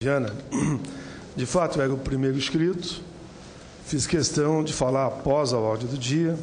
Diana, de fato, era o primeiro inscrito. Fiz questão de falar após a ordem do dia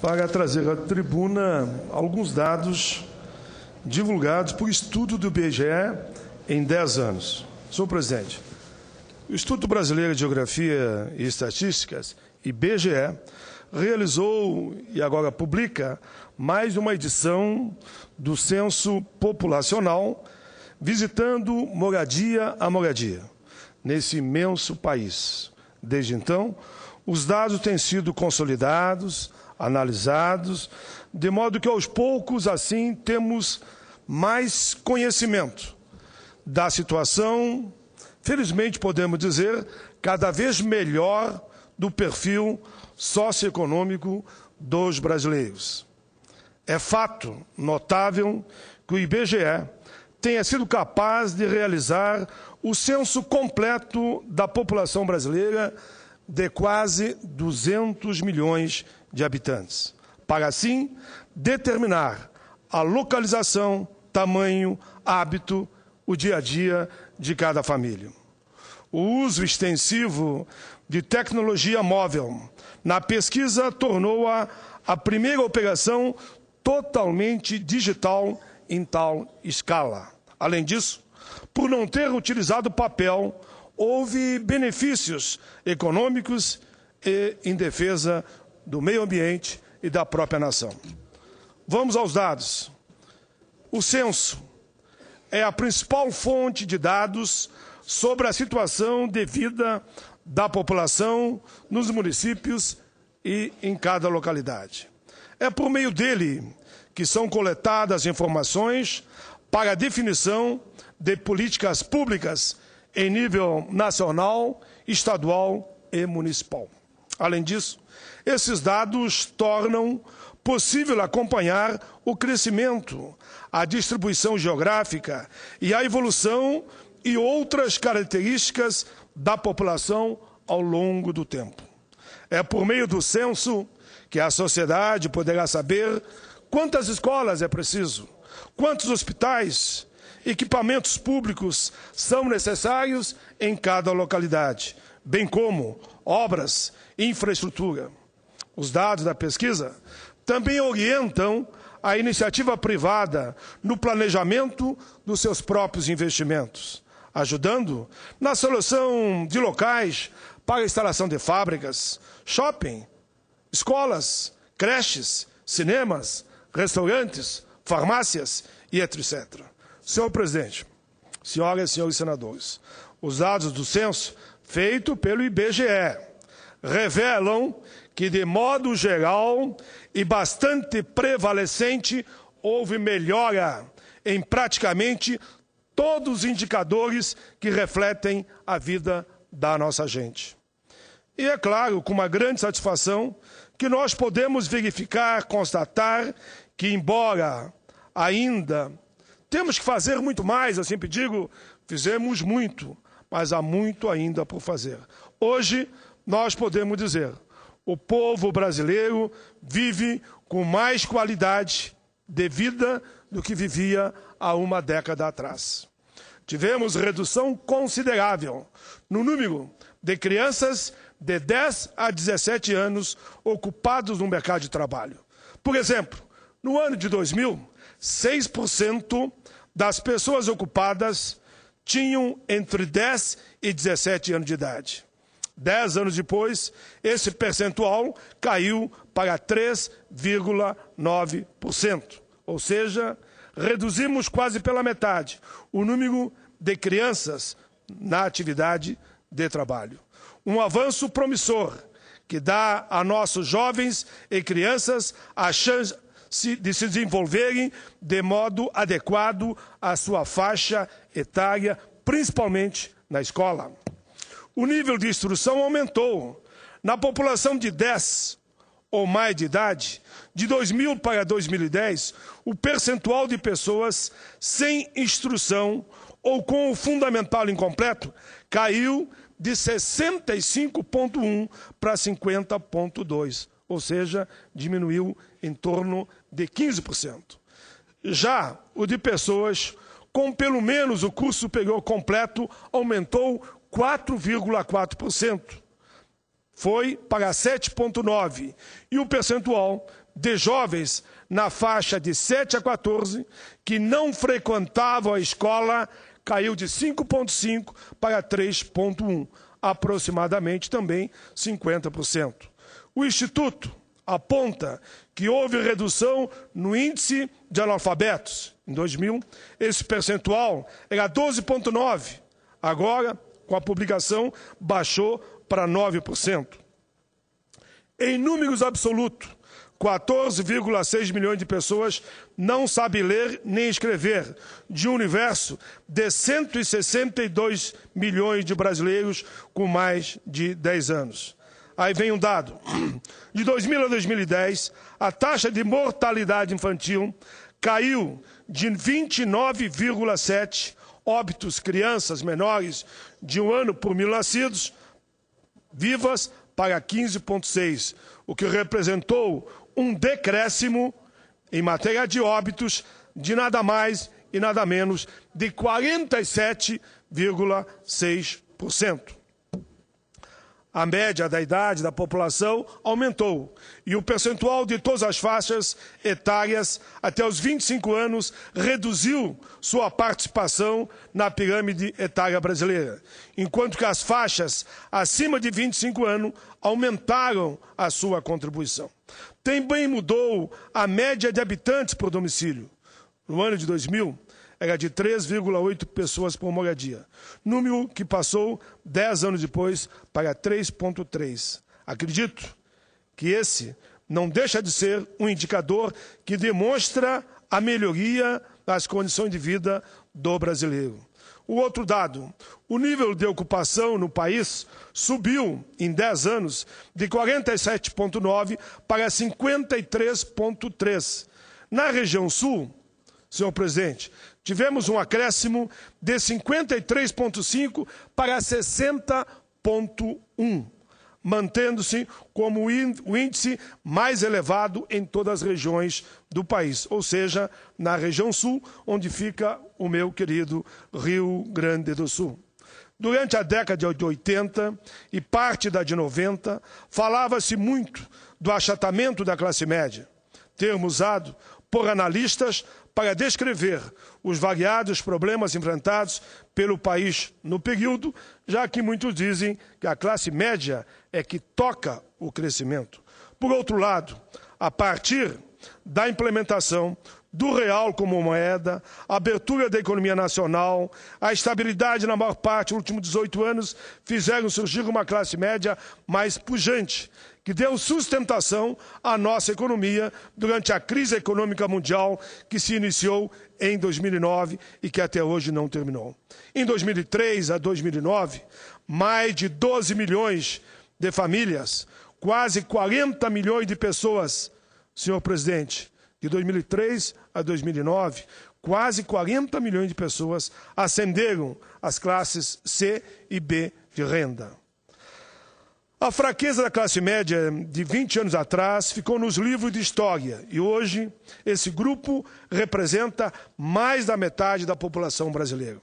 para trazer à tribuna alguns dados divulgados por estudo do IBGE em 10 anos. Senhor presidente, o Instituto Brasileiro de Geografia e Estatísticas, IBGE, realizou e agora publica mais uma edição do Censo Populacional, visitando moradia a moradia, nesse imenso país. Desde então, os dados têm sido consolidados, analisados, de modo que, aos poucos, assim, temos mais conhecimento da situação, felizmente podemos dizer, cada vez melhor do perfil socioeconômico dos brasileiros. É fato notável que o IBGE tenha sido capaz de realizar o censo completo da população brasileira de quase 200 milhões de habitantes, para assim determinar a localização, tamanho, hábito, o dia a dia de cada família. O uso extensivo de tecnologia móvel na pesquisa tornou-a a primeira operação totalmente digital em tal escala. Além disso, por não ter utilizado papel, houve benefícios econômicos e em defesa do meio ambiente e da própria nação. Vamos aos dados. O censo é a principal fonte de dados sobre a situação de vida da população nos municípios e em cada localidade. É por meio dele que são coletadas informações para a definição de políticas públicas em nível nacional, estadual e municipal. Além disso, esses dados tornam possível acompanhar o crescimento, a distribuição geográfica e a evolução e outras características da população ao longo do tempo. É por meio do censo que a sociedade poderá saber quantas escolas é preciso, quantos hospitais, equipamentos públicos são necessários em cada localidade, bem como obras e infraestrutura. Os dados da pesquisa também orientam a iniciativa privada no planejamento dos seus próprios investimentos, ajudando na solução de locais para a instalação de fábricas, shopping, escolas, creches, cinemas, restaurantes, farmácias e etc. Senhor presidente, senhoras e senhores senadores, os dados do censo feito pelo IBGE revelam que, de modo geral e bastante prevalecente, houve melhora em praticamente todos os indicadores que refletem a vida da nossa gente. E é claro, com uma grande satisfação, que nós podemos verificar, constatar que, embora ainda temos que fazer muito mais, eu sempre digo, fizemos muito, mas há muito ainda por fazer. Hoje, nós podemos dizer, o povo brasileiro vive com mais qualidade de vida do que vivia há uma década atrás. Tivemos redução considerável no número de crianças de 10 a 17 anos ocupados no mercado de trabalho. Por exemplo, no ano de 2000, 6% das pessoas ocupadas tinham entre 10 e 17 anos de idade. 10 anos depois, esse percentual caiu para 3,9%. Ou seja, reduzimos quase pela metade o número de crianças na atividade de trabalho. Um avanço promissor que dá a nossos jovens e crianças a chance de se desenvolverem de modo adequado à sua faixa etária, principalmente na escola. O nível de instrução aumentou. Na população de 10 ou mais de idade, de 2000 para 2010, o percentual de pessoas sem instrução ou com o fundamental incompleto caiu de 65,1% para 50,2%, ou seja, diminuiu em torno de 15%. Já o de pessoas com pelo menos o curso superior completo aumentou 4,4%. Foi para 7,9%. E o percentual de jovens na faixa de 7 a 14 que não frequentavam a escola caiu de 5,5% para 3,1%, aproximadamente também 50%. O Instituto aponta que houve redução no índice de analfabetos. Em 2000, esse percentual era 12,9%. Agora, com a publicação, baixou para 9%. Em números absolutos, 14,6 milhões de pessoas não sabem ler nem escrever, de um universo de 162 milhões de brasileiros com mais de 10 anos. Aí vem um dado. De 2000 a 2010, a taxa de mortalidade infantil caiu de 29,7 óbitos crianças menores de 1 ano por 1.000 nascidos vivas para 15,6, o que representou um decréscimo em matéria de óbitos de nada mais e nada menos de 47,6%. A média da idade da população aumentou e o percentual de todas as faixas etárias até os 25 anos reduziu sua participação na pirâmide etária brasileira, enquanto que as faixas acima de 25 anos aumentaram a sua contribuição. Também mudou a média de habitantes por domicílio. No ano de 2000, era de 3,8 pessoas por moradia, número que passou 10 anos depois para 3,3. Acredito que esse não deixa de ser um indicador que demonstra a melhoria das condições de vida do brasileiro. O outro dado, o nível de ocupação no país subiu em 10 anos de 47,9 para 53,3. Na região sul, senhor presidente, tivemos um acréscimo de 53,5 para 60,1, mantendo-se como o índice mais elevado em todas as regiões do país, ou seja, na região sul, onde fica o meu querido Rio Grande do Sul. Durante a década de 80 e parte da de 90, falava-se muito do achatamento da classe média, termo usado por analistas para descrever os variados problemas enfrentados pelo país no período, já que muitos dizem que a classe média é que toca o crescimento. Por outro lado, a partir da implementação do real como moeda, a abertura da economia nacional, a estabilidade na maior parte dos últimos 18 anos fizeram surgir uma classe média mais pujante, que deu sustentação à nossa economia durante a crise econômica mundial que se iniciou em 2009 e que até hoje não terminou. Em 2003 a 2009, mais de 12 milhões de famílias, quase 40 milhões de pessoas, senhor presidente, de 2003 a 2009, quase 40 milhões de pessoas ascenderam às classes C e B de renda. A fraqueza da classe média de 20 anos atrás ficou nos livros de história e hoje esse grupo representa mais da metade da população brasileira.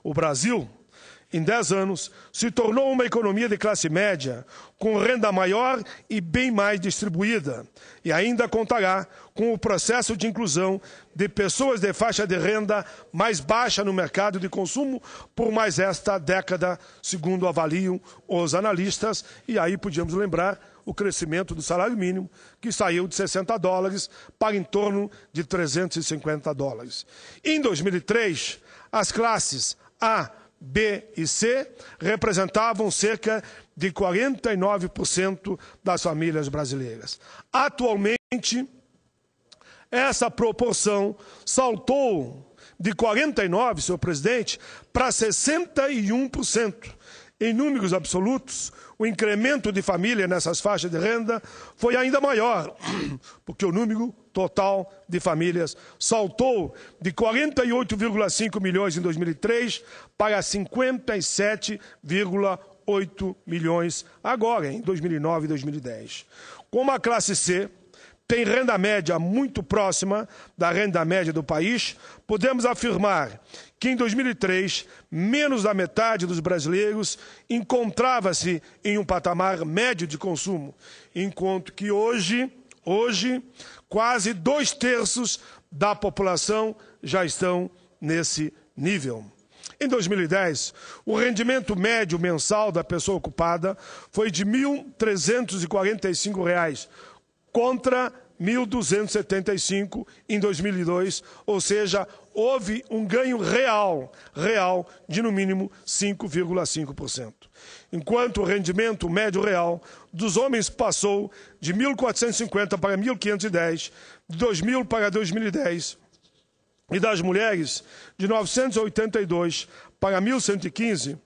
O Brasil, em 10 anos, se tornou uma economia de classe média, com renda maior e bem mais distribuída, e ainda contará com o processo de inclusão de pessoas de faixa de renda mais baixa no mercado de consumo por mais esta década, segundo avaliam os analistas, e aí podíamos lembrar o crescimento do salário mínimo, que saiu de $60 para em torno de $350. Em 2003, as classes A, B e C representavam cerca de 49% das famílias brasileiras. Atualmente, essa proporção saltou de 49%, senhor presidente, para 61%. Em números absolutos, o incremento de família nessas faixas de renda foi ainda maior, porque o número total de famílias saltou de 48,5 milhões em 2003 para 57,8 milhões agora, em 2009 e 2010. Como a classe C tem renda média muito próxima da renda média do país, podemos afirmar que em 2003, menos da metade dos brasileiros encontrava-se em um patamar médio de consumo, enquanto que hoje quase 2/3 da população já estão nesse nível. Em 2010, o rendimento médio mensal da pessoa ocupada foi de R$ 1.345, contra R$ 1.275 em 2002, ou seja, houve um ganho real de no mínimo 5,5%. Enquanto o rendimento médio real dos homens passou de 1.450 para 1.510, de 2000 para 2010, e das mulheres de 982 para 1.115,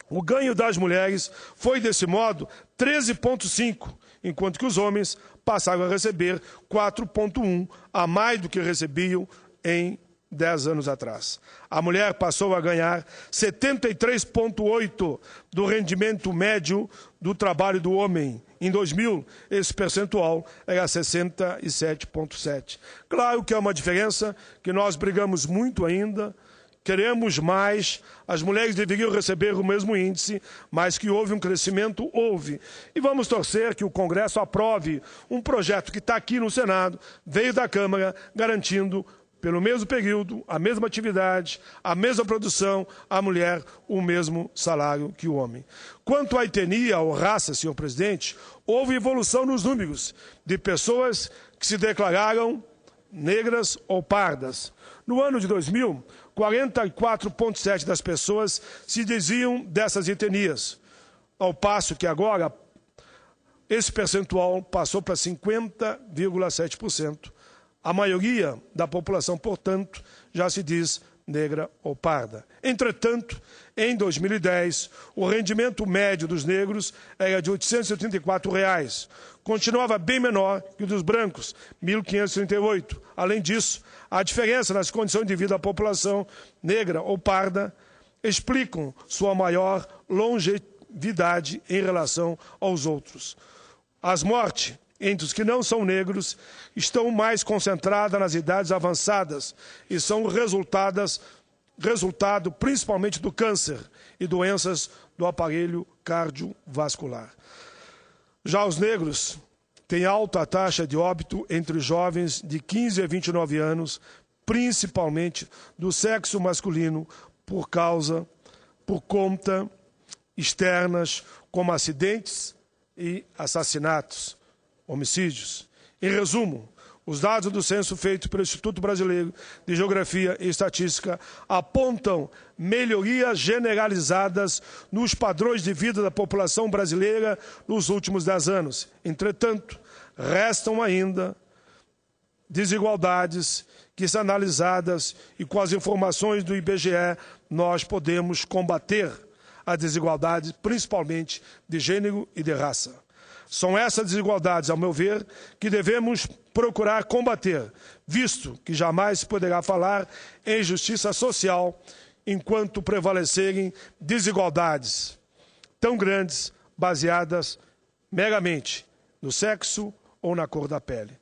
o ganho das mulheres foi, desse modo, 13,5%, enquanto que os homens passaram a receber 4,1%, a mais do que recebiam em 10 anos atrás. A mulher passou a ganhar 73,8% do rendimento médio do trabalho do homem. Em 2000, esse percentual era 67,7%. Claro que é uma diferença que nós brigamos muito ainda, queremos mais, as mulheres deveriam receber o mesmo índice, mas que houve um crescimento, houve. E vamos torcer que o Congresso aprove um projeto que está aqui no Senado, veio da Câmara, garantindo, pelo mesmo período, a mesma atividade, a mesma produção, a mulher o mesmo salário que o homem. Quanto à etnia ou raça, senhor presidente, houve evolução nos números de pessoas que se declararam negras ou pardas. No ano de 2000, 44,7% das pessoas se diziam dessas etnias, ao passo que agora esse percentual passou para 50,7%. A maioria da população, portanto, já se diz negra ou parda. Entretanto, em 2010, o rendimento médio dos negros era de R$ 834. Continuava bem menor que o dos brancos, R$ 1.538. Além disso, a diferença nas condições de vida da população negra ou parda explicam sua maior longevidade em relação aos outros. As mortes entre os que não são negros estão mais concentradas nas idades avançadas e são resultado principalmente do câncer e doenças do aparelho cardiovascular. Já os negros têm alta taxa de óbito entre os jovens de 15 a 29 anos, principalmente do sexo masculino, por conta externas, como acidentes e assassinatos, homicídios. Em resumo, os dados do censo feito pelo Instituto Brasileiro de Geografia e Estatística apontam melhorias generalizadas nos padrões de vida da população brasileira nos últimos 10 anos. Entretanto, restam ainda desigualdades que, se analisadas e com as informações do IBGE, nós podemos combater a desigualdade, principalmente de gênero e de raça. São essas desigualdades, ao meu ver, que devemos procurar combater, visto que jamais se poderá falar em justiça social enquanto prevalecerem desigualdades tão grandes, baseadas meramente no sexo ou na cor da pele.